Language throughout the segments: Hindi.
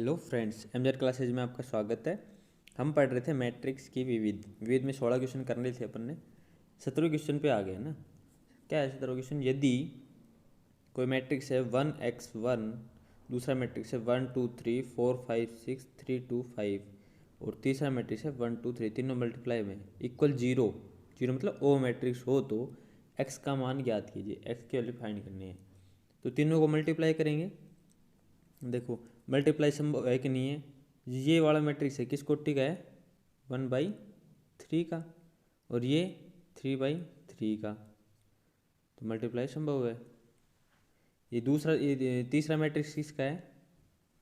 हेलो फ्रेंड्स, एमजेड क्लासेज में आपका स्वागत है। हम पढ़ रहे थे मैट्रिक्स की विविध में 16 क्वेश्चन करने थे अपन ने। 17वें क्वेश्चन पे आ गए ना। क्या है 17वां क्वेश्चन? यदि कोई मैट्रिक्स है 1x1, दूसरा मैट्रिक्स है 1 2 3 4 5 6 3 2 5 और तीसरा मैट्रिक्स है 1 2 3, तीनों मल्टीप्लाई में इक्वल जीरो मतलब ओ मैट्रिक्स हो तो एक्स का मान ज्ञात कीजिए। एक्स की वैल्यू फाइंड करनी है तो तीनों को मल्टीप्लाई करेंगे। देखो मल्टीप्लाई संभव है कि नहीं है। ये वाला मैट्रिक्स है किस कोटि का है? 1/3 का, और ये 3/3 का, तो मल्टीप्लाई संभव है। ये तीसरा मैट्रिक्स किसका है?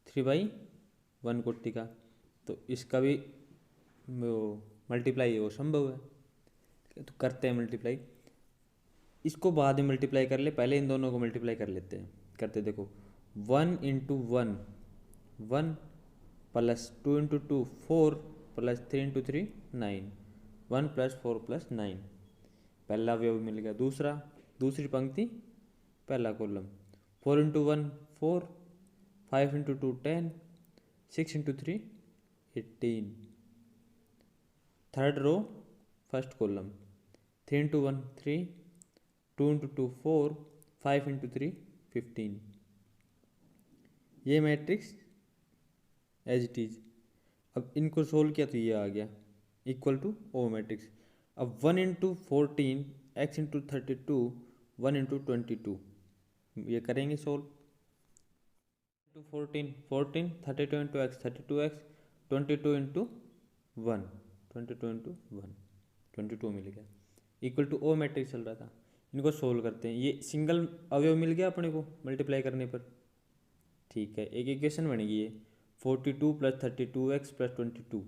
3/1 कोटि का, तो इसका भी वो मल्टीप्लाई वो संभव है। तो करते हैं मल्टीप्लाई। इसको बाद में मल्टीप्लाई कर ले, पहले इन दोनों को मल्टीप्लाई कर लेते हैं। करते देखो 1 into 1 1 plus 2 into 2 4 plus 3 into 3 9, 1 plus 4 plus 9, पहला अवयव मिल गया। दूसरी पंक्ति पहला column 4 into 1 4, 5 into 2 10, 6 into 3 18, third row first column 3 into 1 3, 2 into 2 4, 5 into 3 15। ये मैट्रिक्स एज इट इज। अब इनको सोल्व किया तो ये आ गया इक्वल टू ओ मैट्रिक्स। अब 1 इंटू 14 एक्स इंटू 32 1 इंटू 22, ये करेंगे solve. Into 14 14, 32 into x 32x, 22 into 1 22 into 1 22 मिल गया इक्वल टू ओ मैट्रिक्स चल रहा था। इनको सोल्व करते हैं। ये सिंगल अवयव मिल गया अपने को मल्टीप्लाई करने पर। ठीक है, एक इक्वेशन बनेगी ये 42 प्लस 32x प्लस 22,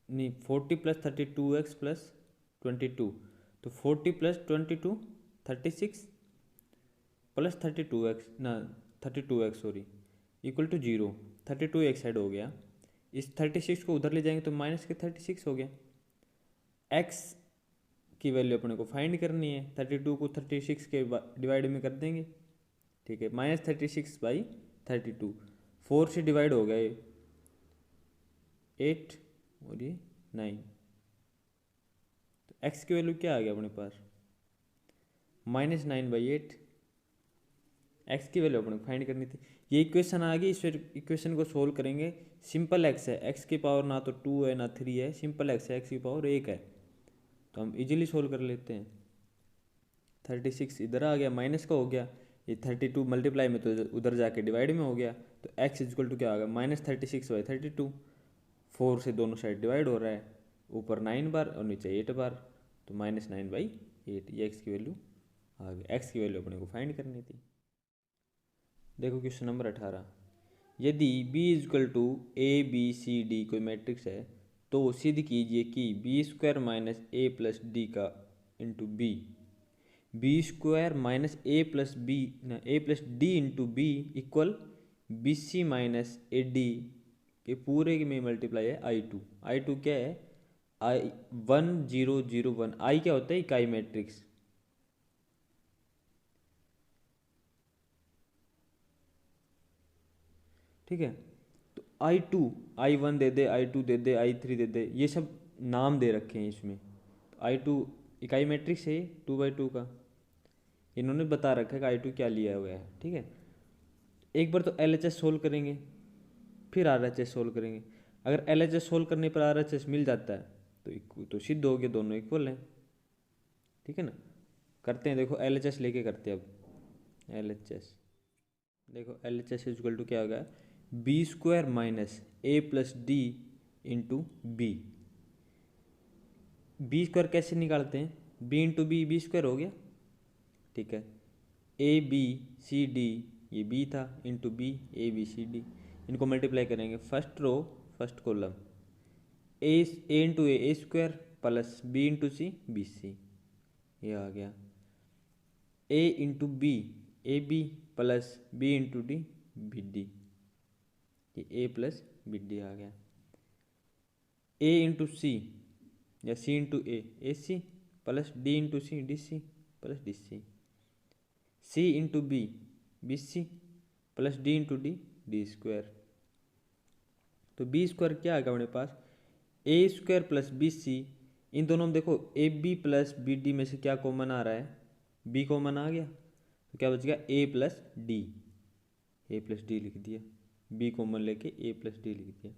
नहीं 40 प्लस 32x प्लस 22, तो 40 प्लस 22 36 प्लस 32x ना 32x सॉरी इक्वल टू 0। 32 एक साइड हो गया, इस 36 को उधर ले जाएंगे तो माइनस के 36 हो गया। x की वैल्यू अपने को फाइंड करनी है। 32 को 36 के डिवाइड में कर देंगे। ठीक है, -36/32, 4 से डिवाइड हो गए 8 और ये 9, तो x की वैल्यू क्या आ गया अपने पास? -9/8। x की वैल्यू अपने को फाइंड करनी थी। ये इक्वेशन आ गई। इस इक्वेशन को सोल्व करेंगे। सिंपल x है, x की पावर ना तो 2 है ना 3 है, सिंपल x है, x की पावर 1 है, तो हम इजीली सोल्व कर लेते हैं। 36 इधर आ गया, माइनस का हो गया, ये 32 मल्टीप्लाई में तो उधर जाके डिवाइड में हो गया, तो x इक्वल टू क्या आ गया? -36/32। 4 से दोनों साइड डिवाइड हो रहा है, ऊपर 9 बार और नीचे 8 बार, तो -9/8 ये x की वैल्यू आ गई। x की वैल्यू अपने को फाइंड करनी थी। देखो क्वेश्चन नंबर 18। यदि b इक्वल टू ABCD कोई मैट्रिक्स है तो सिद्ध कीजिए कि b² minus a plus D का into B square minus A plus D into B equal BC minus AD के पूरे में मल्टीप्लाई है I2 क्या है? I1001। I क्या होता है? इकाई मैट्रिक्स। ठीक है, तो I2 I1 दे दे, I2 दे दे, I3 दे दे, ये सब नाम दे रखे हैं इसमें। तो I2 इकाई मैट्रिक्स है 2/2 का। इन्होंने बता रखा है कि I2 क्या लिया हुआ है। ठीक है, एक बार तो LHS सोल्व करेंगे, फिर RHS सोल्व करेंगे। अगर LHS सोल्व करने पर RHS मिल जाता है तो सिद्ध हो गया दोनों इक्वल हैं। ठीक है ना, करते हैं। देखो LHS लेके करते हैं। अब LHS देखो, LHS इक्वल टू क्या होगा? B² minus A plus D into B² कैसे निकालते हैं? B इंटू B² हो गया। ठीक है, ABCD ये B था इंटू B ABCD, इनको मल्टीप्लाई करेंगे। First row first column A into A² plus B into C BC, ये आ गया। A into B AB plus B into D BD, ये A प्लस BD आ गया। A इंटू C या C into A AC plus D into C DC plus DC, C into B BC plus D into D D², तो बी स्क्वायर क्या आएगा अपने पास, A square plus B C. इन दोनों में देखो A B plus B D में से क्या कॉमन आ रहा है, बी कॉमन आ गया, तो क्या बच गया ए प्लस डी, ए प्लस डी लिख दिया, बी कॉमन लेके ए प्लस डी लिख दिया।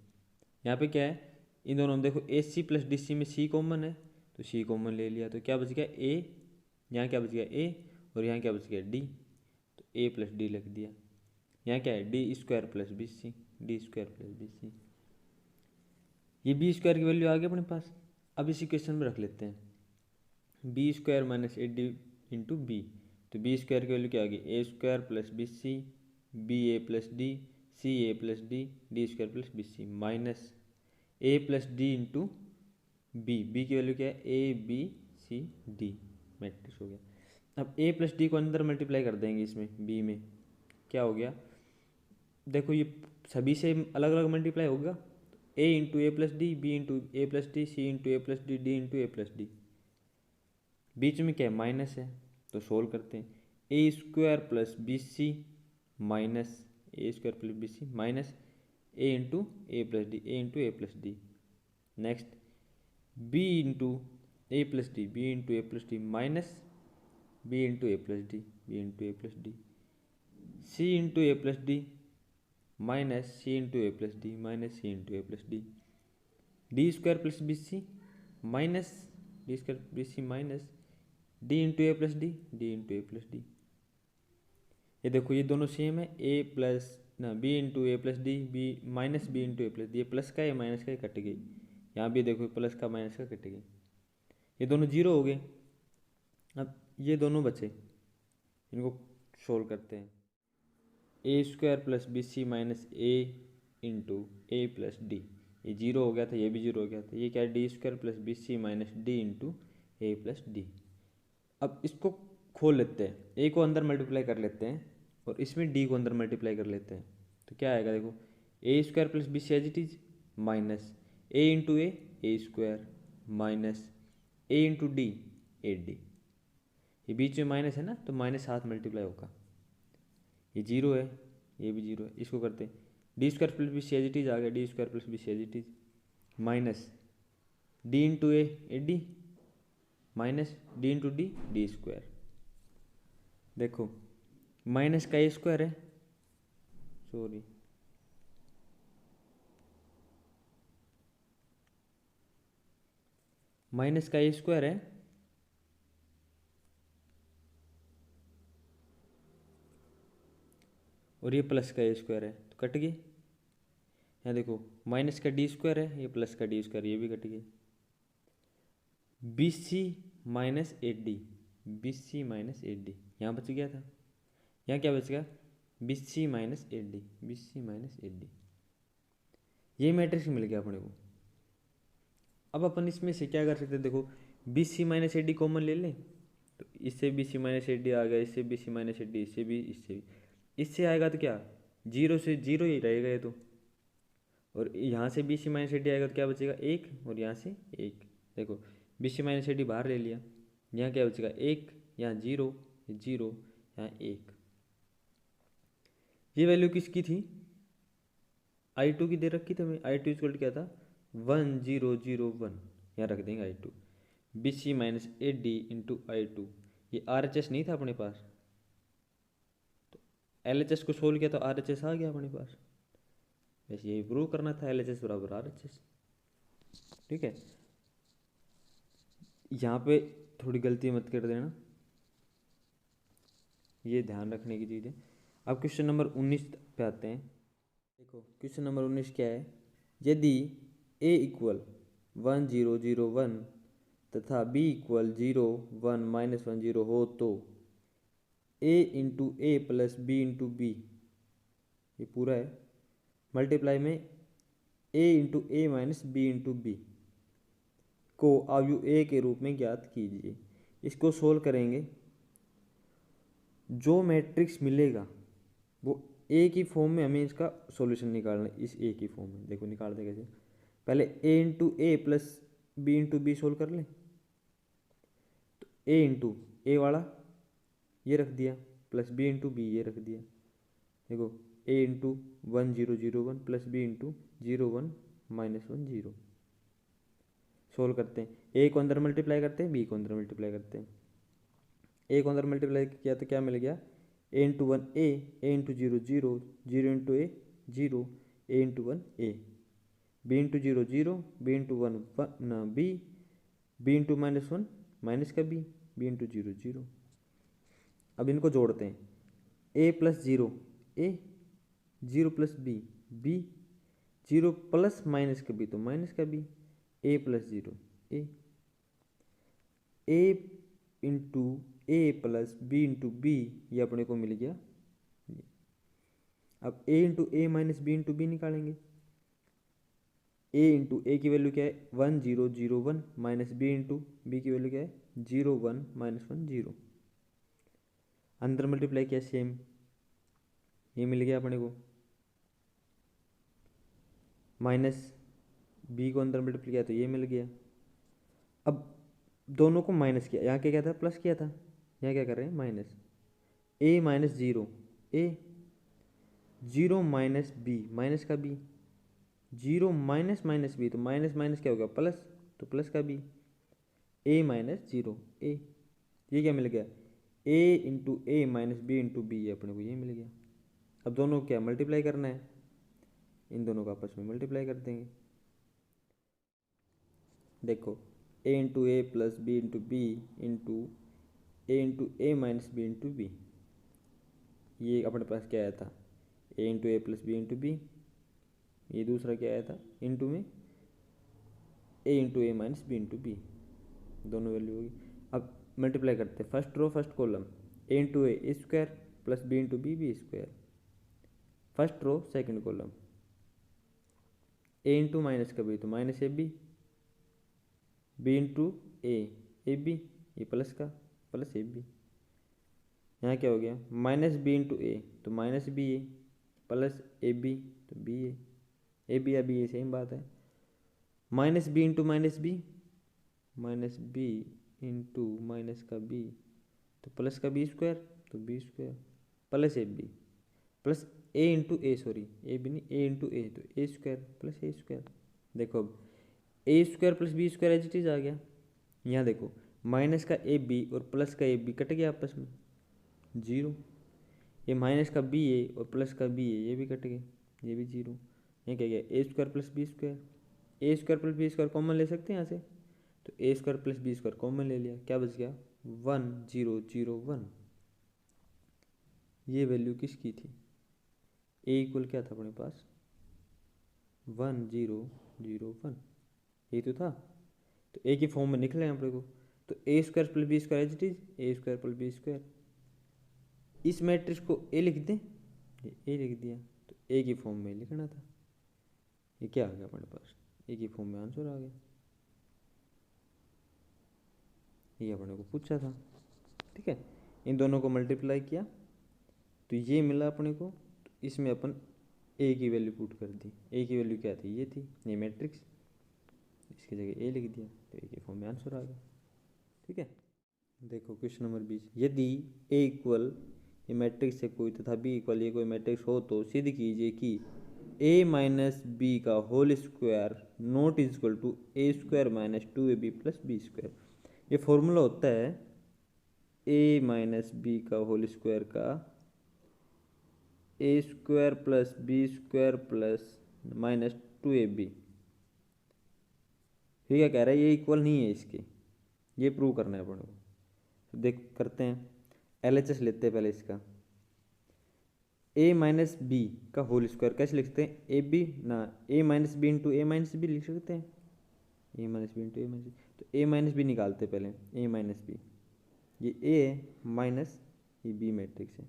यहाँ पे क्या है, इन दोनों में देखो ए सी प्लस डी सी में सी कॉमन है, तो सी कॉमन ले लिया, तो क्या बच गया ए, यहाँ क्या बच गया ए, और यहाँ क्या बच गया डी, तो ए प्लस डी लिख दिया। यहाँ क्या है D square plus B C, D square plus B C, ये बी स्क्वायर की वैल्यू आ गई अपने पास। अब इस इक्वेशन में रख लेते हैं B square minus A D into B, तो बी स्क्वायर की वैल्यू क्या आ गई A square plus B C, B A plus D, C A plus D square plus B C, minus A plus D into B, B की वैल्यू क्या है A B C D, matrix हो गया। अब ए प्लस डी को अंदर मल्टीप्लाई कर देंगे इसमें बी में, क्या हो गया, देखो ये सभी से अलग अलग मल्टीप्लाई होगा, A into A plus D, B into A plus D, C into A plus D, D into A plus D, बीच में क्या है माइनस है, तो सोल्व करते हैं, A square plus B C minus A square plus B C minus A into A plus D, A into A plus D, next B into A plus D, B into A plus D minus B into A plus D, B into A plus D, C into A plus D minus C into A plus D, minus C into A plus D, D square plus B C minus D square B C minus D into A plus D, D into A plus D. ये देखो ये दोनों सेम है, ए प्लस ना B into A plus D, B minus B into A plus D, ये प्लस का है माइनस का, कट गई, यहाँ भी देखो प्लस का माइनस का कट गई, ये दोनों जीरो हो गए। अब ये दोनों बचे, इनको सोल्व करते हैं, A square plus B C minus A into A plus D, ये जीरो हो गया था, ये भी जीरो हो गया था, ये क्या है D square plus B C minus D into A plus D. अब इसको खोल लेते हैं, ए को अंदर मल्टीप्लाई कर लेते हैं और इसमें डी को अंदर मल्टीप्लाई कर लेते हैं, तो क्या आएगा देखो A square plus B C as it is minus A into A square minus A into D A D, ये बीच में माइनस है ना, तो माइनस साथ मल्टीप्लाई होगा, ये जीरो है, ये भी जीरो है, इसको करते हैं D square plus B C as it is आ गया, D square plus B C as it is minus D into A D minus D into D D square, देखो माइनस का ए स्क्वायर है, सॉरी माइनस का ए स्क्वायर है और ये प्लस का ए स्क्वायर है, तो कट गए। यहाँ देखो माइनस का डी स्क्वायर है, ये प्लस का डी स्क्वायर, ये भी कट गए। B C minus A D, B C minus A D यहाँ बच गया था, यहाँ क्या बच गया B C minus A D, B C minus A D, ये मैट्रिक्स मिल गया अपने को। अब अपन इसमें से क्या कर सकते हैं, देखो B C minus A D common ले लें, तो इससे B C minus A D आ गया, इससे B C minus A D, इससे भी, इससे भी, इससे आएगा तो क्या जीरो से जीरो ही रहेगा ये तो, और यहाँ से B C minus A D आएगा तो क्या बचेगा एक, और यहाँ से एक, देखो B C minus A D बाहर ले लिया, यहाँ क्या बचेगा एक, यहाँ जीरो, जीरो, यहाँ एक। ये वैल्यू किसकी थी, आई टू की दे रखी थी हमें, आई टू इक्वल क्या था 1001, यहाँ रख देंगे I two, B C minus A D into I two, ये आर एच एस नहीं था अपने पास, तो एल एच एस को सोल्व किया तो आर एच एस आ गया अपने पास, वैसे यही प्रूव करना था एल एच एस बराबर आर एच एस, ठीक है। यहाँ पे थोड़ी गलती मत कर देना, ये ध्यान रखने की चीज़ है। अब क्वेश्चन नंबर 19 पे आते हैं, देखो क्वेश्चन नंबर 19 क्या है, यदि a इक्वल 1001 तथा b इक्वल 01-10 हो तो a into A plus B into B, ये पूरा है, मल्टीप्लाई में a into A minus B into B को अवयव a के रूप में ज्ञात कीजिए। इसको सोल्व करेंगे, जो मैट्रिक्स मिलेगा वो ए की फॉर्म में हमें इसका सॉल्यूशन निकालना है, इस ए की फॉर्म में, देखो निकालते कैसे, पहले A into A plus B into B solve कर लें, तो ए इंटू ए वाला ये रख दिया प्लस बी इंटू बी ये रख दिया, देखो A into 1 0 0 1 plus B into 0 1 minus 1 0। Solve करते हैं, ए को अंदर मल्टीप्लाई करते हैं, बी को अंदर मल्टीप्लाई करते हैं। ए को अंदर मल्टीप्लाई किया तो क्या मिल गया, ए इंटू 1 ए इंटू 0 0 0 इंटू ए 0 ए इंटू 1 ए, बी इंटू 0 0 बी इंटू 1 ना बी इंटू माइनस 1 माइनस का बी इंटू 0 0। अब इनको जोड़ते हैं, ए प्लस 0 ए 0 प्लस बी 0 प्लस माइनस का बी तो माइनस का B, A plus 0 A into A plus B into B, ये अपने को मिल गया। अब ए into A minus B into B निकालेंगे, ए इंटू ए की वैल्यू क्या है 1 0 0 1 माइनस बी इंटू बी की वैल्यू क्या है 0 1 माइनस 1 0। अंदर मल्टीप्लाई किया सेम, ये मिल गया अपने को, माइनस बी को अंदर मल्टीप्लाई किया तो ये मिल गया। अब दोनों को माइनस किया, यहाँ क्या था प्लस किया था, यहाँ क्या कर रहे हैं माइनस, ए माइनस 0 ए 0 माइनस बी माइनस का बी 0 माइनस माइनस बी तो माइनस माइनस क्या हो गया प्लस तो प्लस का बी, ए माइनस 0 ए, ये क्या मिल गया ए into A minus B into B, अपने को ये मिल गया। अब दोनों को क्या मल्टीप्लाई करना है, इन दोनों को आपस में मल्टीप्लाई कर देंगे। देखो A into A plus B into B into A minus B into B, ये अपने पास क्या आया था A into A plus B into B, ये दूसरा क्या आया था इंटू में A into A minus B into B, दोनों वैल्यू होगी। अब मल्टीप्लाई करते हैं, first row first column, A into A square plus B into B square, first row second column, A into minus का बी तो minus A B into A B, ये प्लस का प्लस ए बी, यहाँ क्या हो गया माइनस बी इंटू ए तो minus B A plus A B तो बी ए बी या बी ए सेम बात है, minus B into minus B into minus का बी तो प्लस का बी स्क्वायर तो B square plus A B plus A into A sorry A B नहीं ए इंटू ए तो A square plus A square. देखो अब A square plus B square as it is आ गया, यहाँ देखो माइनस का ए बी और प्लस का ए बी कट गया आपस में 0, ये माइनस का बी ए और प्लस का बी ए ये भी कट गए ये भी 0, ये क्या गया A square plus B square, A square plus B square common ले सकते हैं यहाँ से, तो A square plus B square common ले लिया, क्या बच गया 1 0 0 1। ये वैल्यू किसकी थी, ए इक्वल क्या था अपने पास 1 0 0 1, ये तो था, तो ए की फॉर्म में निकले अपने को, तो A square plus B square as it is A square plus B square, इस मैट्रिक्स को ए लिख दें, ए लिख दिया तो ए की फॉर्म में लिखना था, ये क्या आ गया अपने पास ए की फॉर्म में आंसर आ गया, ये अपने को पूछा था। ठीक है, इन दोनों को मल्टीप्लाई किया तो ये मिला अपने को, तो इसमें अपन ए की वैल्यू पुट कर दी, ए की वैल्यू क्या थी ये थी ये मैट्रिक्स, इसकी जगह ए लिख दिया तो ए के फॉर्म में आंसर आ गया। ठीक है, देखो क्वेश्चन नंबर 20, यदि ए इक्वल ये मैट्रिक्स है कोई तथा बी इक्वल ये कोई मैट्रिक्स हो तो सिद्ध कीजिए कि ए माइनस बी का whole square not is equal to A square minus 2ab plus B square. ये फॉर्मूला होता है ए माइनस बी का होल स्क्वायर का A square plus B square plus minus 2ab। ये क्या कह रहा है, ये इक्वल नहीं है इसके, ये प्रूव करना है अपन को। तो देख करते हैं, LHS लेते हैं पहले इसका, ए माइनस बी का होल स्क्वायर कैसे लिखते हैं, ए बी ना ए minus B into A minus B लिख सकते हैं, ए minus B into A minus B, तो ए माइनस बी निकालते पहले, ए माइनस बी, ये ए है माइनस ये बी मैट्रिक्स है।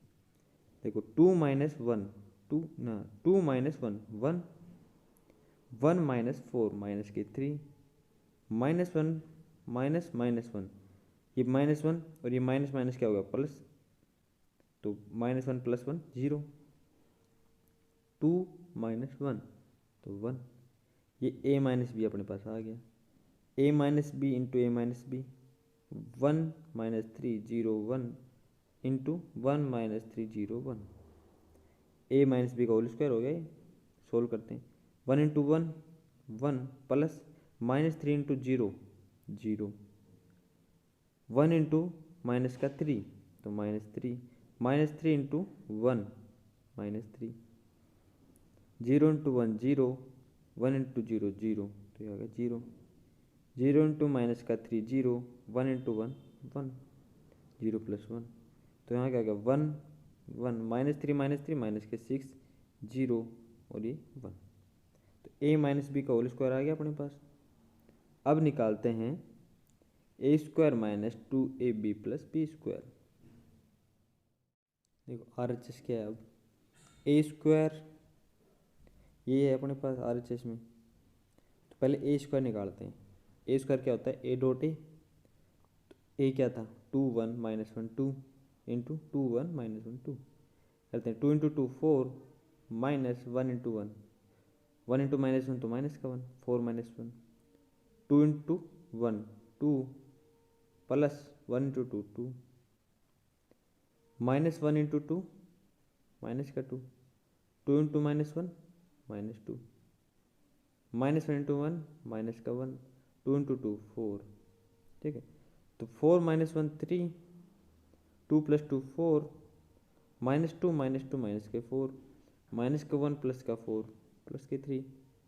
देखो 2 माइनस 1 2 ना 2 माइनस 1 1 1 माइनस 4 माइनस के 3 माइनस 1 माइनस माइनस 1, ये माइनस 1 और ये माइनस माइनस क्या होगा प्लस, तो माइनस 1 प्लस 1 0, 2 माइनस 1 तो 1, ये ए माइनस बी अपने पास आ गया, A minus B into A minus B 1 minus 3 0 1 into 1 minus 3 0 1, A minus B का होल स्क्वायर हो गया ये। सोल्व करते हैं। 1 into 1 1 plus -3 into 0 0 1 into minus का 3 तो -3 -3 इंटू 1 -3 0 इंटू 1 0 1 इंटू 0 0 तो ये आ गया 0 0 इंटू माइनस का 3 0 1 इंटू 1 1 0 प्लस 1 तो यहाँ क्या आ गया 1 1 -3 माइनस के 6 0 और ये 1 तो a माइनस बी का होल स्क्वायर आ गया अपने पास। अब निकालते हैं a square minus 2ab plus B square. देखो RHS क्या है अब a स्क्वायर ये है अपने पास RHS में, तो पहले a स्क्वायर निकालते हैं। a स्क्वायर क्या होता है a डॉट ए, तो a क्या था 2 1 -1 2 इंटू 2 1 -1 2 करते हैं। 2 इंटू 2 4 -1 इंटू 1 1 इंटू -1 तो माइनस का 1 4 -1 2 into 1 2 plus 1 into 2 2 -1 into 2 minus का 2 2 इंटू -1 -2 -1 इंटू 1 माइनस का 1 2 इंटू 2 4 ठीक है। तो 4 -1 3 2 प्लस 2 4 -2 माइनस के 4 माइनस का 1 प्लस का 4 प्लस के 3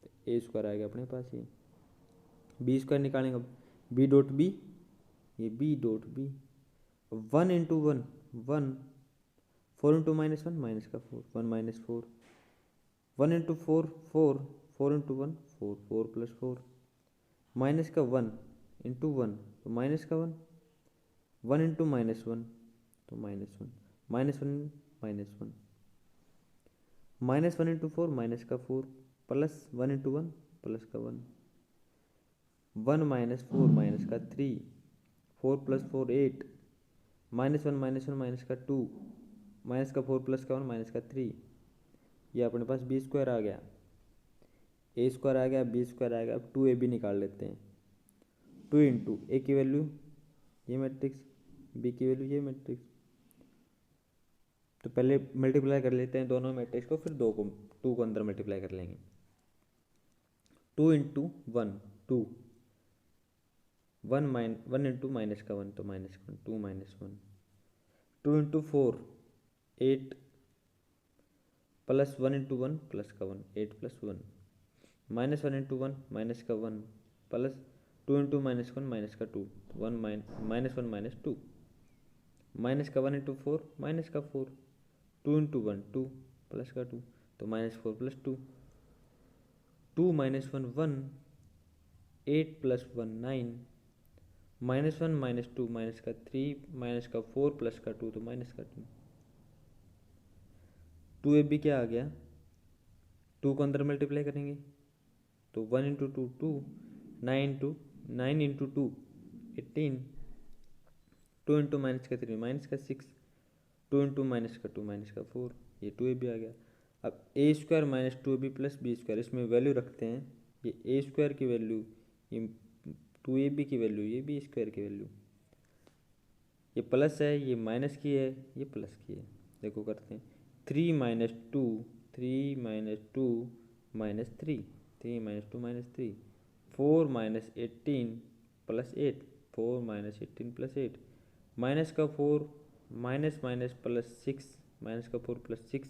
तो ए स्क्वायर आएगा अपने पास ये। बी स्क्वायर निकालेंगे अब बी डॉट बी ये B dot B 1 into 1 1 4 into -1 minus का 4 1 -4 1 इंटू 4 4 4 इंटू 1 4 4 प्लस 4 माइनस का 1 इंटू 1 तो माइनस का 1 1 इंटू -1 तो -1 -1 -1 इंटू 4 माइनस का 4 प्लस 1 इंटू 1 प्लस का 1 1 -4 माइनस का 3 4 प्लस 4 8 -1 माइनस का 2 माइनस का 4 प्लस का 1 माइनस का 3 ये अपने पास बी स्क्वायर आ गया। ए स्क्वायर आ गया बी स्क्वायर आ गया। अब 2ab निकाल लेते हैं। 2 इंटू ए की वैल्यू ये मैट्रिक्स बी की वैल्यू ये मैट्रिक्स, तो पहले मल्टीप्लाई कर लेते हैं दोनों मैट्रिक्स को, फिर 2 को अंदर मल्टीप्लाई कर लेंगे। 2 इंटू 1 2 1 इंटू माइनस का 1 तो -1 2 -1 2 इंटू 4 8 प्लस 1 इंटू 1 प्लस का 1 8 प्लस 1 -1 इंटू 1 माइनस का 1 प्लस 2 इंटू -1 माइनस का 2 1 -1 -2 माइनस का 1 इंटू 4 माइनस का 4 2 इंटू 1 2 प्लस का 2 तो -4 प्लस 2 2 -1 1 8 प्लस 1 9 -1 -2 माइनस का 3 माइनस का 4 प्लस का 2 तो माइनस का 2 2ab क्या आ गया 2 को अंदर मल्टीप्लाई करेंगे तो 1 इंटू 2 2 9 इंटू 2 18 2 इंटू माइनस का 3 माइनस का 6 2 इंटू माइनस का 2 माइनस का 4 ये 2ab आ गया। अब A square minus 2ab plus B square इसमें वैल्यू रखते हैं। ये ए स्क्वायर की वैल्यू ये 2ab की वैल्यू ये बी स्क्वायर की वैल्यू, ये प्लस है ये माइनस की है ये प्लस की है। देखो करते हैं 3 minus 2 3 minus 2 minus 3 3 minus 2 minus 3 4 minus 18 plus 8 4 minus 18 plus 8 minus का 4 माइनस माइनस प्लस 6 माइनस का 4 प्लस 6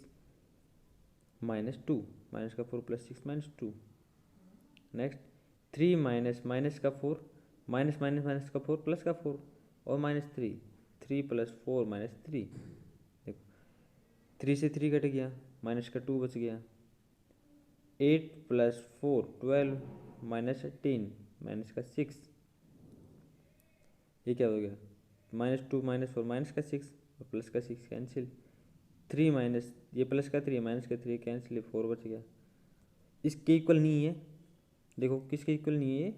माइनस 2 माइनस का 4 plus 6 minus 2 next 3 minus minus का 4 माइनस माइनस माइनस का 4 प्लस का 4 और माइनस 3 3 प्लस 4 माइनस 3 देखो 3 से 3 कट गया माइनस का 2 बच गया 8 प्लस 4 12 माइनस 18 माइनस का 6 ये क्या हो गया -2 -4 माइनस का 6 और प्लस का 6 कैंसिल 3 माइनस ये प्लस का 3 माइनस का 3 कैंसिल 4 बच गया। इसके इक्वल नहीं है देखो किसके इक्वल नहीं है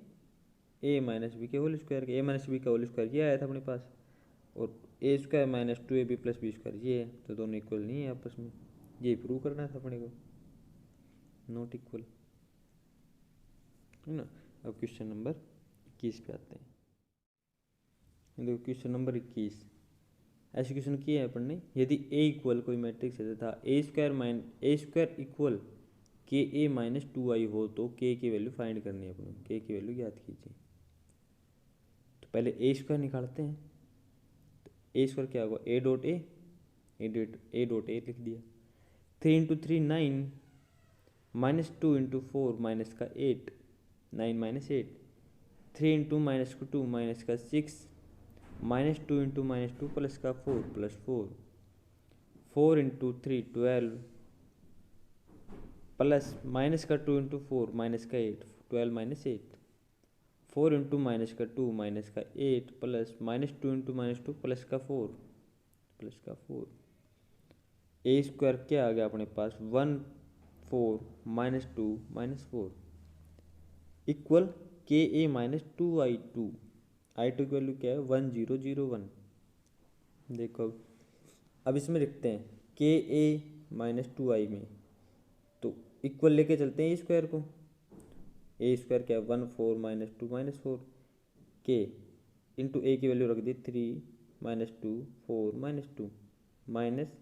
ए माइनस बी के होल स्क्वायर के। ए माइनस बी का होल स्क्वायर ये आया था अपने पास और A square minus 2ab plus B square ये है, तो दोनों इक्वल नहीं है आपस में। ये प्रूव करना था अपने को नॉट इक्वल है ना। अब क्वेश्चन नंबर 21 पे आते हैं। देखो क्वेश्चन नंबर 21 ऐसे क्वेश्चन किए हैं अपन ने। यदि ए इक्वल कोई मैट्रिक्स है तथा ए स्क्वायर इक्वल के ए माइनस 2i हो तो के की वैल्यू फाइंड करनी है अपन, के की वैल्यू ज्ञात कीजिए। तो पहले ए स्क्वायर निकालते हैं। तो ए स्क्वायर क्या होगा, ए डॉट ए लिख दिया। 3 इंटू 3 9, माइनस 2 इंटू 4 माइनस का 8, 9 माइनस 8, 3 इंटू माइनस का 2 माइनस का 6, माइनस 2 इंटू माइनस 2 प्लस का 4 प्लस 4, 4 इंटू 3 12, प्लस माइनस का 2 इंटू 4 माइनस का 8, 12 माइनस 8, 4 इंटू माइनस का 2 माइनस का 8, plus minus 2 into minus 2 plus का 4। ए स्क्वायर क्या आ गया अपने पास, 1 4 माइनस 2 माइनस 4 इक्वल के ए माइनस 2i2। i2 की वैल्यू क्या है, 1001। देखो अब इसमें लिखते हैं के ए माइनस 2i में, तो इक्वल लेके चलते हैं ए स्क्वायर को। ए स्क्वायर क्या है, 1 4 माइनस 2 माइनस 4, के इंटू ए की वैल्यू रख दी 3 minus 2 4 minus 2 minus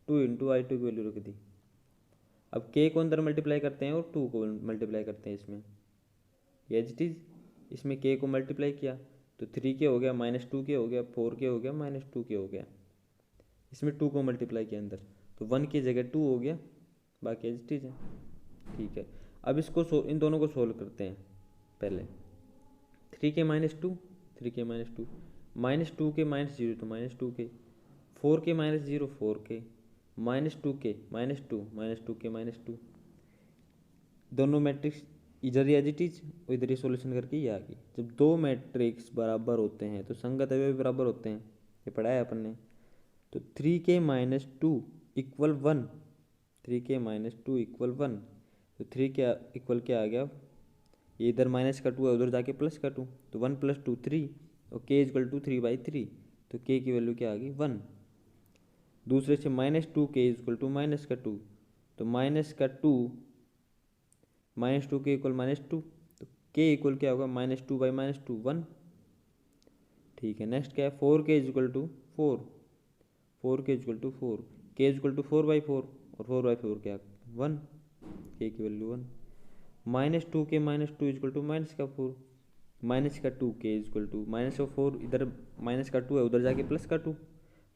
2 into I two की वैल्यू रख दी। अब के को अंदर मल्टीप्लाई करते हैं और 2 को मल्टीप्लाई करते हैं इसमें, एज इट इज। इसमें के को मल्टीप्लाई किया तो 3 के हो गया, माइनस 2 के हो गया, 4 के हो गया, माइनस 2 के हो गया। इसमें 2 को मल्टीप्लाई किया अंदर तो 1 की जगह 2 हो गया, बाकी एज इट इज है। ठीक है, अब इसको इन दोनों को सोल्व करते हैं। पहले 3 के माइनस 2, 3 के माइनस 2, माइनस 2 के माइनस 0 तो माइनस 2 के, 4 के माइनस 0 4 के, माइनस 2 के माइनस 2 माइनस 2 के माइनस 2। दोनों मैट्रिक्स इधर एज इट इज, इधर ही सोल्यूशन करके ये आ गई। जब दो मैट्रिक्स बराबर होते हैं तो संगत अवयव भी बराबर होते हैं, ये पढ़ा है अपन ने। तो 3 के माइनस 2 इक्वल 1, 3 के माइनस 2 इक्वल 1, तो 3 के इक्वल क्या आ गया, ये इधर माइनस का 2 है उधर जाके प्लस का 2, तो 1 प्लस 2 3, और के इक्वल टू 3/3, तो के की वैल्यू क्या आ गई 1। दूसरे से माइनस 2 के इक्वल टू माइनस का 2, तो माइनस का 2 माइनस 2 के इक्वल माइनस 2, तो के इक्वल क्या होगा, माइनस 2/-2 1। ठीक है, नेक्स्ट क्या है, 4 के इक्वल टू 4, 4 के इक्वल टू 4, के इक्वल टू 4/4, और 4/4 क्या 1, के की वैल्यू 1। माइनस 2 के माइनस 2 इक्वल टू माइनस का 4, माइनस का 2 के इक्वल टू माइनस का 4, इधर माइनस का 2 है उधर जाके प्लस का 2,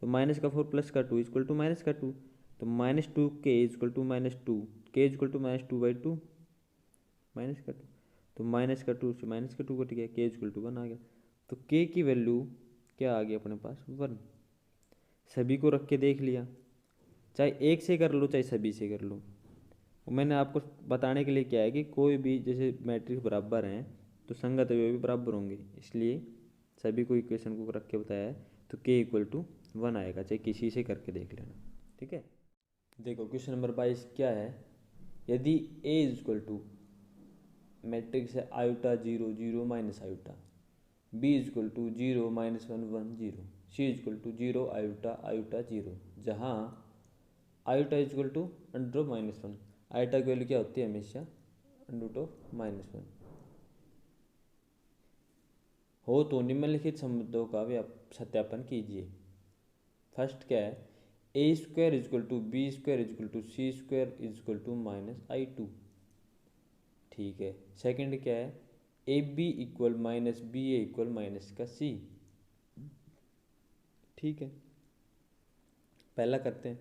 तो माइनस का 4 प्लस का 2 इक्वल टू माइनस का 2, तो माइनस 2 के इक्वल टू माइनस 2, के इक्वल टू माइनस 2/2 माइनस का 2, तो माइनस का 2 से माइनस का 2 कट गया, के इक्वल टू 1 आ गया। तो के की वैल्यू क्या आ गई अपने पास 1। सभी को रख के देख लिया, चाहे एक से कर लो चाहे सभी से कर लो। मैंने आपको बताने के लिए क्या है कि कोई भी जैसे मैट्रिक्स बराबर हैं तो संगत अवयव भी बराबर होंगे, इसलिए सभी को इक्वेशन को रख के बताया है। तो के इक्वल टू 1 आएगा, चाहे किसी से करके देख लेना। ठीक है, देखो क्वेश्चन नंबर 22 क्या है, यदि ए इक्वल टू मैट्रिक्स है iota 0 0 minus iota, B equal to 0 -1 1 0, C equal to 0 iota iota 0, जहाँ आयोटा इक्वल टू √-1। आयोटा की वैल्यू क्या होती है हमेशा √-1 हो तो निम्नलिखित संबंधों का सत्यापन कीजिए। फर्स्ट क्या है, A square equal to B square equal to C square equal to -i2। ठीक है, सेकंड क्या है, A B equal minus B A equal minus का सी। ठीक है, पहला करते हैं,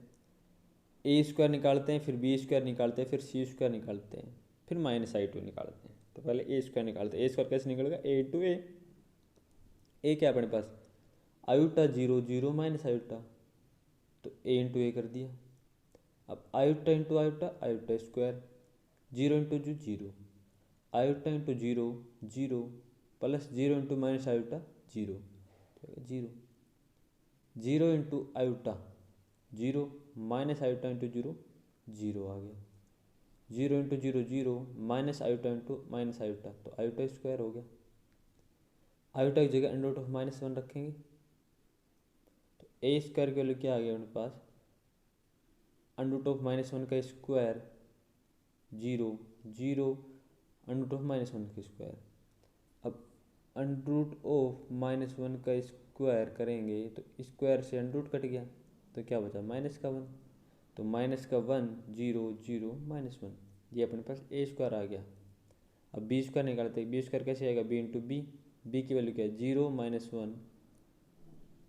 ए स्क्वायर निकालते हैं, फिर बी स्क्वायर निकालते हैं, फिर सी स्क्वायर निकालते हैं, फिर -i2 निकालते हैं। तो पहले ए स्क्वायर निकालते हैं, ए स्क्वायर कैसे निकलेगा, ए टू ए क्या अपने पास आयोटा 0 0 माइनस आयोटा, तो ए इंटू ए कर दिया। अब iota into iota iota square, 0 into 0, iota into 0 0, plus 0 into minus iota 0, 0 0 into iota 0, minus iota into 0 0 आ गया, 0 into 0 0, minus iota into minus iota, तो आयोटा स्क्वायर हो गया। आयोटा की जगह √-1 रखेंगे, तो ए स्क्वायर की वैल्यू क्या आ गया अपने पास, √-1 का स्क्वायर 0 0, √-1 का स्क्वायर। अब √-1 का स्क्वायर करेंगे तो स्क्वायर से अंडर रूट कट गया, तो क्या बचा माइनस का 1, तो माइनस का 1 0 0 -1, ये अपने पास ए स्क्वायर आ गया। अब बी स्क्वायर निकालते हैं, बी स्क्वायर कैसे आएगा, बी इंटू बी, बी की वैल्यू क्या है 0 -1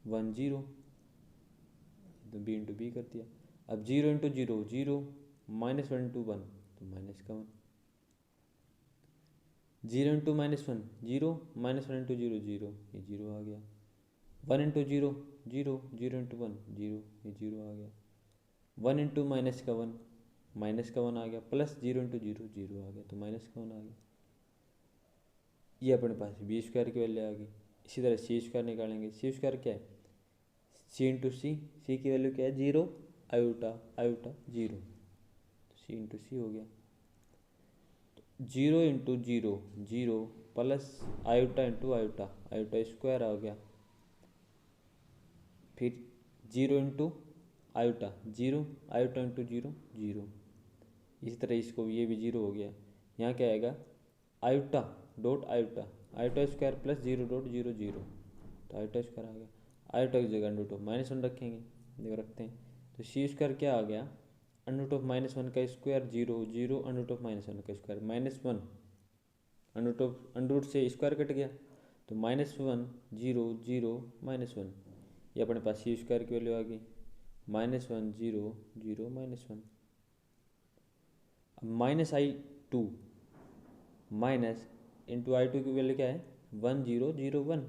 1 0, तो बी इंटू बी कर दिया। अब 0 इंटू 0 0, -1 इंटू 1 तो माइनस का 1, 0 इंटू -1 0, -1 इंटू 0 0, ये 0 आ गया। 1 इंटू 0 0, 0 इंटू 1 0, ये 0 आ गया। 1 इंटू माइनस का 1 आ गया, प्लस 0 इंटू 0 0 आ गया, तो माइनस का 1 आ गया। ये अपने पास बी स्क्वायर की वैल्यू आ गई। इसी तरह सी स्क्वायर निकालेंगे, सी स्क्वायर क्या है, सी इंटू सी, सी की वैल्यू क्या है 0 आयोटा आयोटा 0, तो सी इंटू सी हो गया। 0 into 0 0, plus iota into iota, iota square आ गया। फिर 0 इंटू आयोटा 0, आयोटा इंटू 0 0, इसी तरह इसको ये भी 0 हो गया। यहाँ क्या आएगा iota dot iota, iota square plus 0 dot 0 0, तो आयोटा स्क्वायर आ गया। आयोटा की जगह अंडर रूट ऑफ -1 रखेंगे, देखो रखते हैं, तो सी स्क्वायर क्या आ गया, अंडर रूट ऑफ -1 का स्क्वायर 0 0, अंडर रूट ऑफ -1 का स्क्वायर -1, अंडर रूट से स्क्वायर कट गया, तो -1 0 0 -1, ये अपने पास सी स्क्वायर की वैल्यू आ गई, -1 0 0 -1। अब -i2 माइनस इंटू i2 की वैल्यू क्या है 1 0 0 1,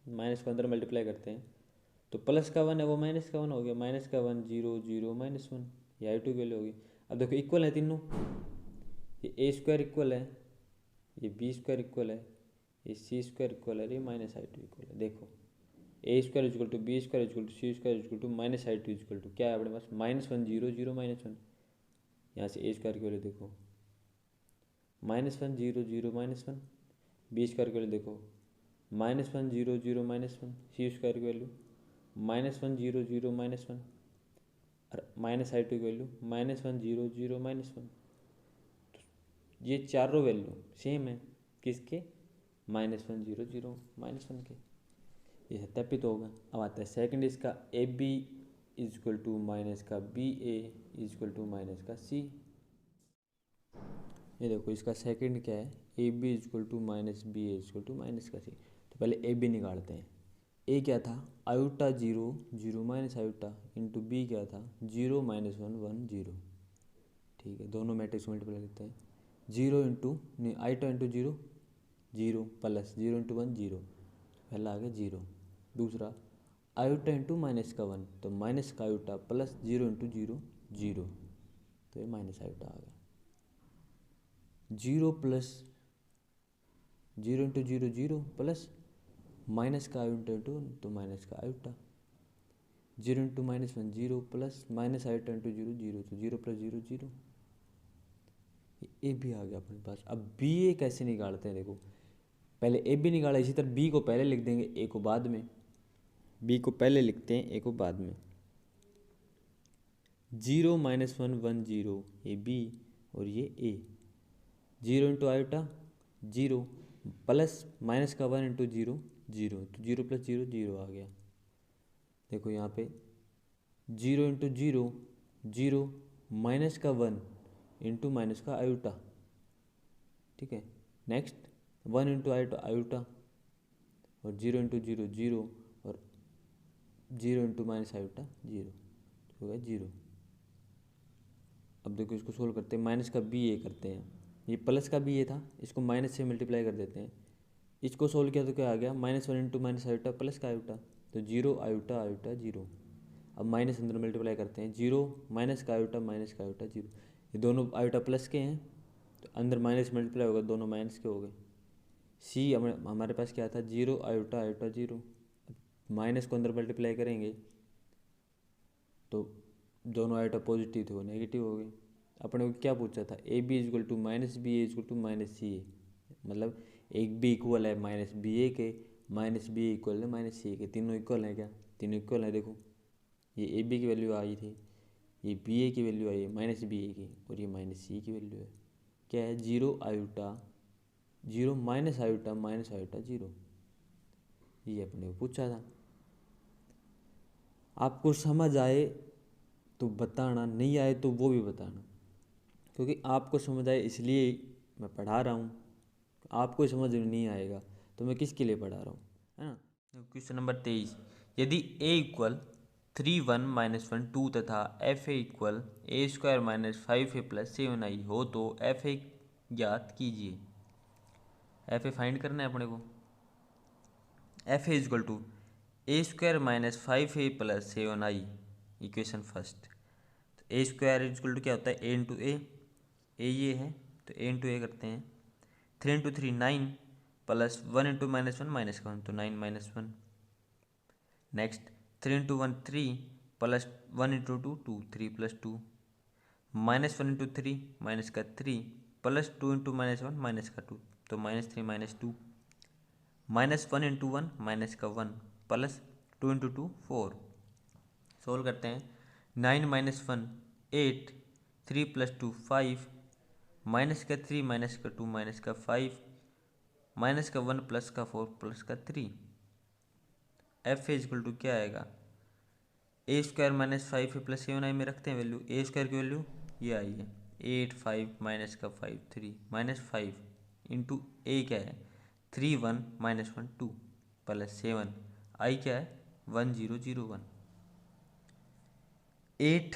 माइनस को अंदर मल्टीप्लाई करते हैं, तो प्लस का 1 है वो माइनस का 1 हो गया, माइनस का 1 0 0 -1, ये i2 की वैल्यू होगी। अब देखो इक्वल है तीनों, ये ए स्क्वायर इक्वल है, ये बी स्क्वायर इक्वल है, ये सी स्क्वायर इक्वल है, ये -i2 इक्वल है। देखो A square equal to B square equal to C square equal to -i2 equal to क्या है अपने पास -1 0 0 -1, यहाँ से ए स्क्वायर की वैल्यू देखो -1 0 0 -1, बी स्क्वायर की वैल्यू देखो -1 0 0 -1, सी स्क्वायर की वैल्यू -1 0 0 -1, और -i2 की वैल्यू -1 0 0 -1। ये चारों वैल्यू सेम है किसके, -1 0 0 -1 के, ये सत्यापित होगा। अब आता है सेकंड इसका, A B equal to minus का B A equal to minus का सी। ये देखो इसका सेकंड क्या है, A B equal to minus B A equal to minus का सी। तो पहले ए बी निकालते हैं, ए क्या था iota 0 0 minus iota, into B क्या था 0 -1 1 0, ठीक है, दोनों मैट्रिक्स मल्टीप्लाई करते हैं, 0 इंटू नहीं आयोटा इंटू 0 0, प्लस 0 इंटू 1 0, पहला आ गया 0। दूसरा आयोटा इंटू माइनस का 1, तो माइनस का आयोटा प्लस 0 इंटू 0 0, तो ये माइनस आयोटा आ गया। 0 प्लस 0 इंटू 0 0, प्लस माइनस का आयोटा इंटू तो माइनस का iota, 0 into -1 0, plus minus iota into 0 0, तो 0 प्लस 0 0, ए भी आ गया अपने पास। अब बी ए कैसे निकालते हैं, देखो पहले ए बी निकाला, इसी तरह बी को पहले लिख देंगे ए को बाद में, बी को पहले लिखते हैं ए को बाद में। 0 -1 1 0, ये बी और ये ए, 0 इंटू आयोटा 0, प्लस माइनस का 1 इंटू 0 0, तो 0 प्लस 0 0 आ गया। देखो यहाँ पे 0 इंटू 0 0, माइनस का 1 इंटू माइनस का आयोटा, ठीक है। नेक्स्ट 1 इंटू आयोटा आयोटा, और 0 इंटू 0 0, और 0 इंटू माइनस आयोटा 0, हो गया 0। अब देखो इसको सोल्व करते हैं, माइनस का बी ए करते हैं, ये प्लस का बी ए था, इसको माइनस से मल्टीप्लाई कर देते हैं, इसको सोल्व किया तो क्या आ गया -1 इंटू माइनस आयोटा प्लस का आयोटा, तो 0 आयोटा आयोटा 0। अब माइनस अंदर मल्टीप्लाई करते हैं, 0 माइनस का आयोटा 0, ये दोनों आयोटा प्लस के हैं, तो अंदर माइनस मल्टीप्लाई होगा, दोनों माइनस के हो गए। सी हमारे पास क्या था 0 आयोटा आयोटा 0, माइनस को अंदर मल्टीप्लाई करेंगे तो दोनों आयोटा पॉजिटिव थे वो नेगेटिव हो गए। अपने को क्या पूछा था, A B equal to minus B A equal to minus C A, मतलब एक बी इक्वल है माइनस बी ए के, माइनस बी इक्वल है माइनस सी ए के, तीनों इक्वल है क्या, तीनों इक्वल है। देखो ये ए बी की वैल्यू आई थी, ये बी ए की वैल्यू आई है माइनस बी ए की, और ये माइनस सी की वैल्यू है क्या है 0 आयोटा 0 माइनस आयोटा 0, ये अपने को पूछा था। आपको समझ आए तो बताना, नहीं आए तो वो भी बताना, क्योंकि आपको समझ आए इसलिए मैं पढ़ा रहा हूँ। आपको समझ में नहीं आएगा तो मैं किसके लिए पढ़ा रहा हूँ, है ना। क्वेश्चन नंबर 23, यदि a इक्वल 3 1 -1 2 तथा F A equal a² -5a + 7i हो तो एफ ए ज्ञात कीजिए। एफ ए फाइंड करना है अपने को। F A equal to a² -5a + 7i, equation first. तो a² इक्वल टू क्या होता है, a इंटू ए ये है तो a इंटू ए करते हैं। 3 × 3 9 प्लस 1 × -1 -1 तो 9 -1। नेक्स्ट 3 × 1 3 प्लस 1 × 2 2 3 + 2 -1 × 3 -3 प्लस 2 × -1 -2 तो -3 -2 -1 × 1 -1 प्लस 2 × 2 4। सोल्व करते हैं। 9 -1 8 3 + 2 5 -3 -2 -5 -1 +4 +3। एफ ए इक्वल टू क्या आएगा, a² -5a + 7i में रखते हैं वैल्यू। a² की वैल्यू ये आई है 8 5 -5 3 -5 इंटू ए क्या है 3 1 -1 2 प्लस 7 आई क्या है 1 0 0 1। 8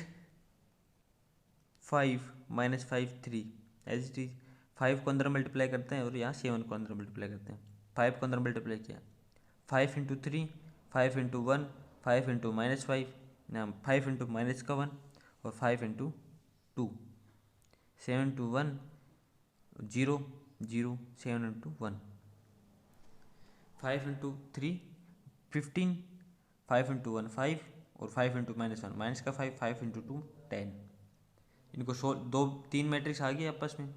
5 -5 3 एज इट इज। 5 को अंदर मल्टीप्लाई करते हैं और यहाँ 7 को अंदर मल्टीप्लाई करते हैं। 5 को अंदर मल्टीप्लाई किया 5 × 3 5 × 1 5 × -5 ना 5 × -1 और 5 × 2 7 × 1 0 0 7 × 1 5 × 3 15 5 × 1 5 और 5 × -1 माइनस का 5 5 × 2 10। इनको दो तीन मैट्रिक्स आ गए आपस में,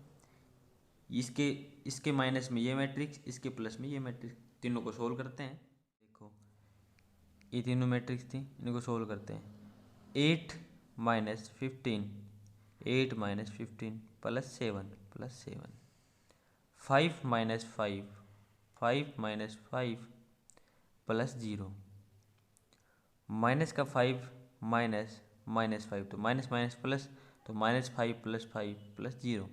इसके माइनस में ये मैट्रिक्स, इसके प्लस में ये मैट्रिक्स, तीनों को सोल्व करते हैं। देखो ये तीनों मैट्रिक्स थी, इनको सोल्व करते हैं। 8 - 15 8 - 15 प्लस 7 प्लस 7 5 - 5 5 - 5 प्लस 0 माइनस का 5 माइनस -5 तो माइनस माइनस प्लस तो -5 + 5 प्लस 0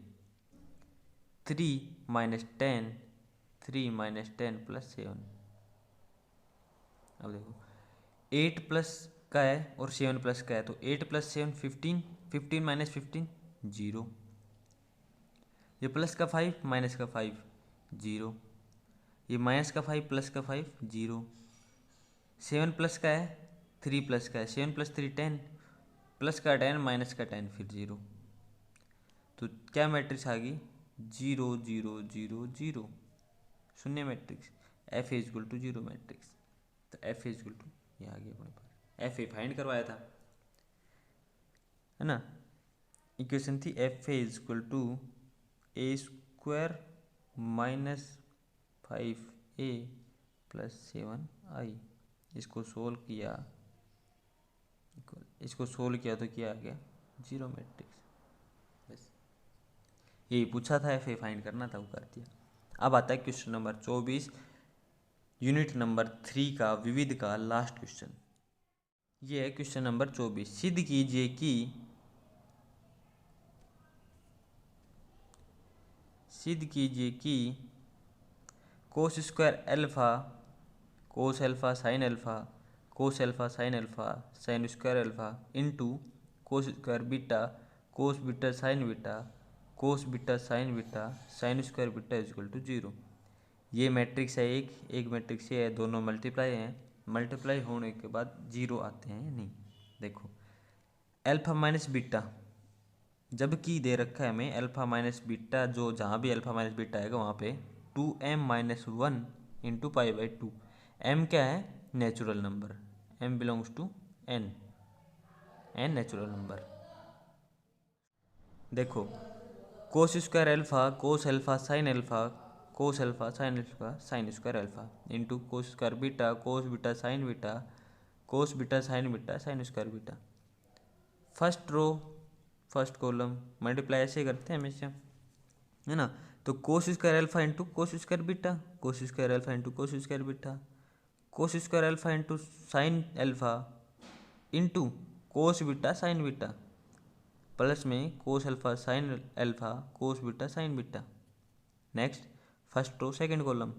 3 - 10 3 - 10 प्लस 7। अब देखो 8 प्लस का है और 7 प्लस का है तो 8 + 7 15 15 - 15 0। ये प्लस का 5 माइनस का 5 0। ये माइनस का 5 प्लस का 5 0। 7 प्लस का है 3 प्लस का है 7 + 3 10 प्लस का 10 माइनस का 10 फिर 0। तो क्या मैट्रिक्स आ गई 0 0 0 0 शून्य मैट्रिक्स। F A equal to 0 matrix. तो एफ ए इक्वल टू ये आ गया अपने पास। एफ ए फाइंड करवाया था, है ना। इक्वेशन थी F A equal to a² -5a + 7i। इसको सोल्व किया तो क्या आ गया 0 मैट्रिक्स। बस यही पूछा था, एफ ए फाइंड करना था, वो कर दिया। अब आता है क्वेश्चन नंबर 24 यूनिट नंबर 3 का विविध का लास्ट क्वेश्चन। ये है क्वेश्चन नंबर 24। सिद्ध कीजिए कि cos² alpha cos alpha sin alpha cos alpha sin alpha sin² alpha into cos² beta cos beta sin beta cos beta sin beta sin² beta equal to 0। ये मैट्रिक्स है एक मैट्रिक्स ये है, दोनों मल्टीप्लाई हैं। मल्टीप्लाई होने के बाद 0 आते हैं या नहीं। देखो अल्फा माइनस बीटा जबकि दे रखा है हमें अल्फा माइनस बीटा, जो जहाँ भी अल्फा माइनस बीटा आएगा वहाँ पे 2m - 1 इंटू π/2। m क्या है natural number, m belongs to n natural number. देखो cos² alpha cos alpha sin alpha cos alpha sin alpha sin² alpha into cos² beta cos beta sin beta cos beta sin beta sin² beta. First row first column multiply ऐसे करते हैं हमेशा, है ना। तो cos² alpha into cos² beta cos² alpha into cos² beta cos square alpha into sine alpha into cos beta sine beta, plus में cos alpha sine alpha cos beta sine beta. Next first row second column,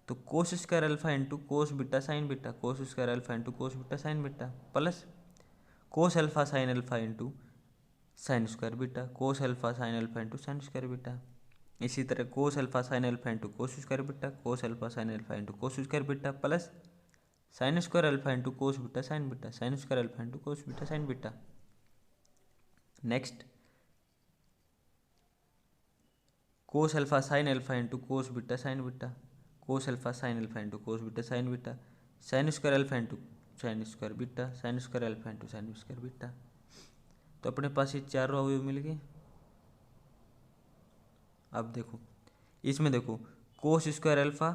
तो cos square alpha into cos beta sine beta, cos square alpha into cos beta sine beta, plus cos alpha sine alpha into sine square beta, cos alpha sine alpha into sine square beta. इसी तरह cos alpha sine alpha into cos square beta, cos alpha sine alpha into cos square beta, plus sine square alpha into cos beta sine beta, sine square alpha into cos beta sine beta. Next कोस alpha sine alpha into cos beta sine beta, cos alpha sine alpha into cos beta sine beta, sine square alpha into sine square beta, sine square alpha into sine square beta. तो अपने पास ये चारों अवयव मिल गए। अब देखो इसमें देखो कोस स्क्वायर अल्फा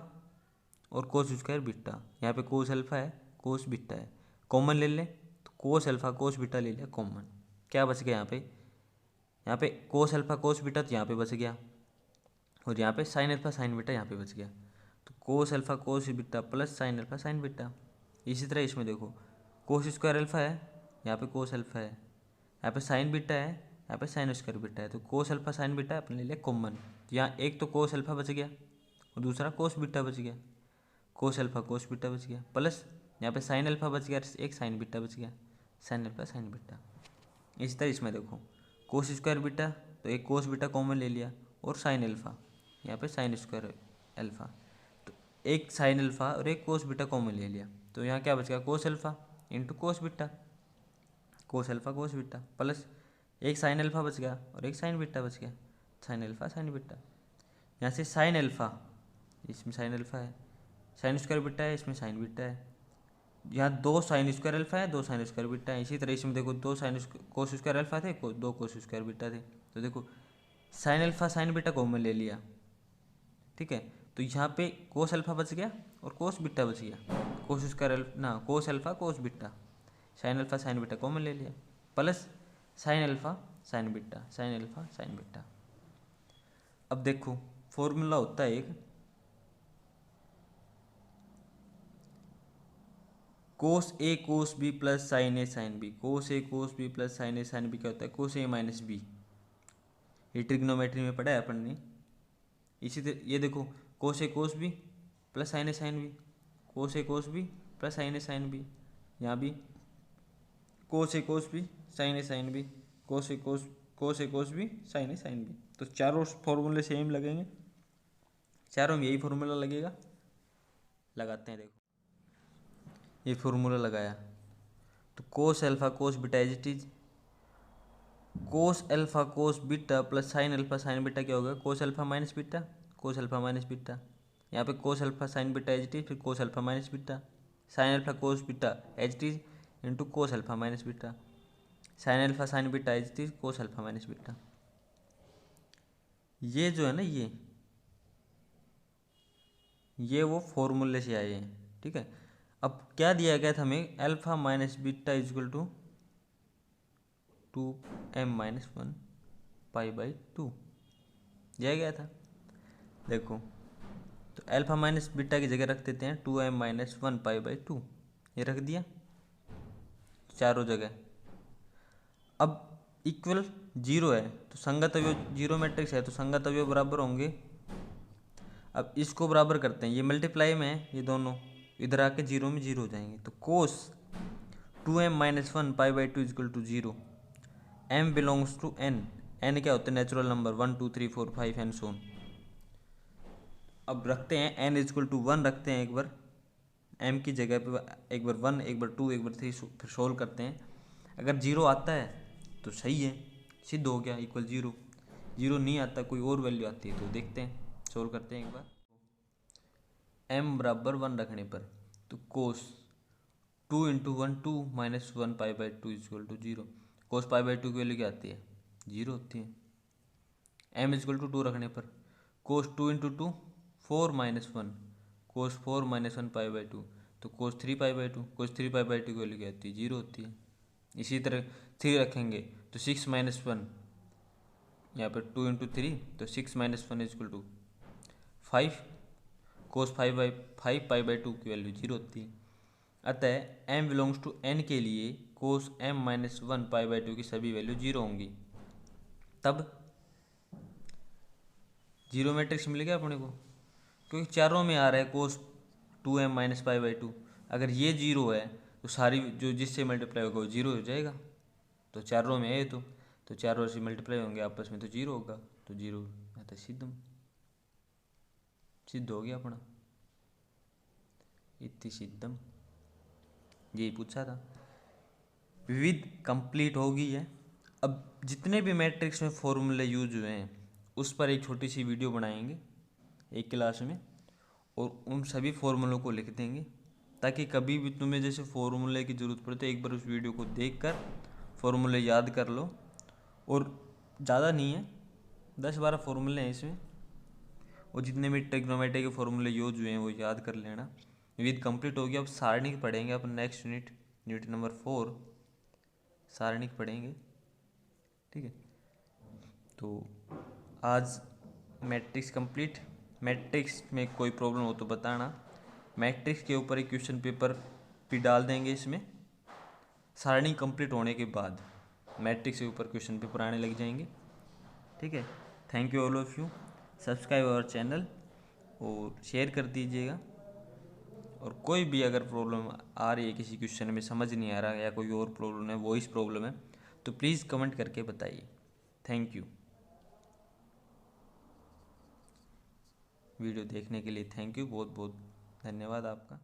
और कोस स्क्वायर बीटा, यहाँ पे कोस अल्फा है कोस बीटा है, कॉमन ले लें तो कोस अल्फा कोस बीटा ले लिया कॉमन, क्या बच गया यहाँ पे कोस अल्फा कोस बीटा तो यहाँ पे बच गया, और यहाँ पे साइन अल्फा साइन बीटा यहाँ पे बच गया। तो cos alpha cos beta plus sine alpha sine beta. इसी तरह इसमें देखो कोस स्क्वायर अल्फा है, यहाँ पे कोस अल्फा है, यहाँ पे साइन बीटा है, यहाँ पे साइन स्क्वायर बीटा है, तो कोस अल्फा साइन बीटा अपने ले लिया कॉमन। तो यहाँ एक तो कोस अल्फा बच गया और दूसरा कोस बीटा बच गया, कोस अल्फा कोस बीटा बच गया, प्लस यहाँ पे साइन अल्फा बच गया, एक साइन बीटा बच गया, साइन अल्फा साइन बीटा। इसी तरह इसमें देखो कोस स्क्वायर बीटा तो एक कोस बीटा कॉमन ले लिया, और साइन अल्फा यहाँ पे साइन स्क्वायर अल्फा, तो एक साइन अल्फा और एक कोस बीटा कॉमन ले लिया, तो यहाँ क्या बच गया cos alpha into cos beta, cos alpha cos beta, plus एक साइन अल्फा बच गया और एक साइन बीटा बच गया, साइन अल्फा साइन बीटा। यहाँ से साइन अल्फा, इसमें साइन अल्फा है, साइन स्क्वायर बीटा है, इसमें साइन बीटा है, यहाँ दो साइन स्क्वायर अल्फा है दो साइन स्क्वायर बीटा है। इसी तरह इसमें देखो दो साइन कोस स्क्वायर अल्फा थे दो कोस स्क्वायर बीटा थे, तो देखो sign alpha sine beta common ले लिया, ठीक है, तो यहाँ पे कोस अल्फा बच गया और कोस बीटा बच गया, कोस स्क्वायर ना कोस alpha cos beta, sine alpha sine beta common ले लिया, plus sine alpha sine beta, sine alpha sine beta. अब देखो फॉर्मूला होता है एक कोस ए कोस बी प्लस साइन ए साइन बी, कोस ए कोस बी प्लस साइन ए साइन बी क्या होता है कोस ए माइनस बी, ये ट्रिग्नोमेट्री में पढ़ा है अपन ने। इसी तरह ये देखो कोस ए कोस बी प्लस साइन ए साइन बी, कोस ए कोस बी प्लस साइन ए साइन बी, यहाँ भी कोस ए कोस बी साइन ए साइन बी, कोस ए कोस बी साइन ए साइन बी। तो चारों फॉर्मूले सेम लगेंगे, चारों में यही फॉर्मूला लगेगा। लगाते हैं, देखो ये फॉर्मूला लगाया तो cos alpha cos beta as it is, cos alpha cos beta plus sine alpha sine beta क्या होगा cos alpha minus beta, cos alpha minus beta, यहाँ पे cos alpha sine beta as it is, फिर cos alpha minus beta, sine alpha cos beta as it is into cos alpha minus beta, sine alpha sine beta as it is cos alpha minus beta. ये जो है ना ये वो फॉर्मूले से आए हैं, ठीक है। अब क्या दिया गया था हमें alpha minus beta equal to 2m-1 π/2 दिया गया था। देखो तो अल्फा माइनस बीटा की जगह रख देते हैं 2m-1 π/2, ये रख दिया चारों जगह। अब इक्वल जीरो है तो संगत अवयव जीरो मैट्रिक्स है तो संगत अवयव बराबर होंगे। अब इसको बराबर करते हैं, ये मल्टीप्लाई में है ये दोनों, इधर आके जीरो में जीरो हो जाएंगे, तो cos 2m-1 π/2 equal to 0, m belongs to n, n क्या होता है natural number 1 2 3 4 5 and so on. अब रखते हैं n इजक्वल टू 1 रखते हैं एक बार m की जगह पे, एक बार 1 एक बार 2 एक बार 3, फिर सोल्व करते हैं। अगर जीरो आता है तो सही है, सिद्ध हो गया इक्वल जीरो, जीरो नहीं आता कोई और वैल्यू आती है तो देखते हैं सोल्व करते हैं एक बार। m बराबर 1 रखने पर तो कोस 2 × 1 2 - 1 π/2 इजक्वल टू 0, कोस π/2 की वैल्यू क्या आती है 0 होती है। m इजक्वल टू 2 रखने पर कोस 2 × 2 4 - 1, कोस 4 - 1 π/2 तो कोस 3 π/2, कोस 3 π/2 की वैल्यू क्या होती है 0 होती है। इसी तरह 3 रखेंगे तो 6 - 1, यहाँ पर 2 × 3 तो 6 - 1 इजक्वल टू 5, कोस 5/2 की वैल्यू 0 होती है। अतः m बिलोंग्स टू n के लिए कोस m-1 π/2 की सभी वैल्यू 0 होंगी। तब जीरो मैट्रिक्स मिल गया अपने को, क्योंकि चारों में आ रहा है कोस 2m - π/2। अगर ये 0 है तो सारी जो जिससे मल्टीप्लाई होगा वो 0 हो जाएगा। तो चारों में है तो चारों से मल्टीप्लाई होंगे आपस में तो 0 होगा, तो 0 तो सिद्ध हो गया अपना। इति सिद्धम, यही पूछा था। विविध कंप्लीट हो गई है। अब जितने भी मैट्रिक्स में फॉर्मूले यूज हुए हैं उस पर एक छोटी सी वीडियो बनाएंगे एक क्लास में, और उन सभी फॉर्मूलों को लिख देंगे, ताकि कभी भी तुम्हें जैसे फॉर्मूले की ज़रूरत पड़े तो एक बार उस वीडियो को देखकर फॉर्मूले याद कर लो। और ज़्यादा नहीं है, 10-12 फॉर्मूले हैं इसमें, और जितने भी ट्रिग्नोमेट्री के फॉर्मूले यूज हुए हैं वो याद कर लेना। विविध कंप्लीट हो गया। अब सारणिक पढ़ेंगे अपन नेक्स्ट यूनिट नंबर 4 सारणिक पढ़ेंगे, ठीक है। तो आज मैट्रिक्स कंप्लीट। मैट्रिक्स में कोई प्रॉब्लम हो तो बताना। मैट्रिक्स के ऊपर एक क्वेश्चन पेपर भी डाल देंगे इसमें। सारणी कंप्लीट होने के बाद मैट्रिक्स के ऊपर क्वेश्चन पेपर आने लग जाएंगे, ठीक है। Thank you all of you. Subscribe our channel और शेयर कर दीजिएगा। और कोई भी अगर प्रॉब्लम आ रही है, किसी क्वेश्चन में समझ नहीं आ रहा या कोई और प्रॉब्लम है, वॉइस प्रॉब्लम है, तो प्लीज़ कमेंट करके बताइए। Thank you. वीडियो देखने के लिए थैंक यू, बहुत बहुत धन्यवाद आपका।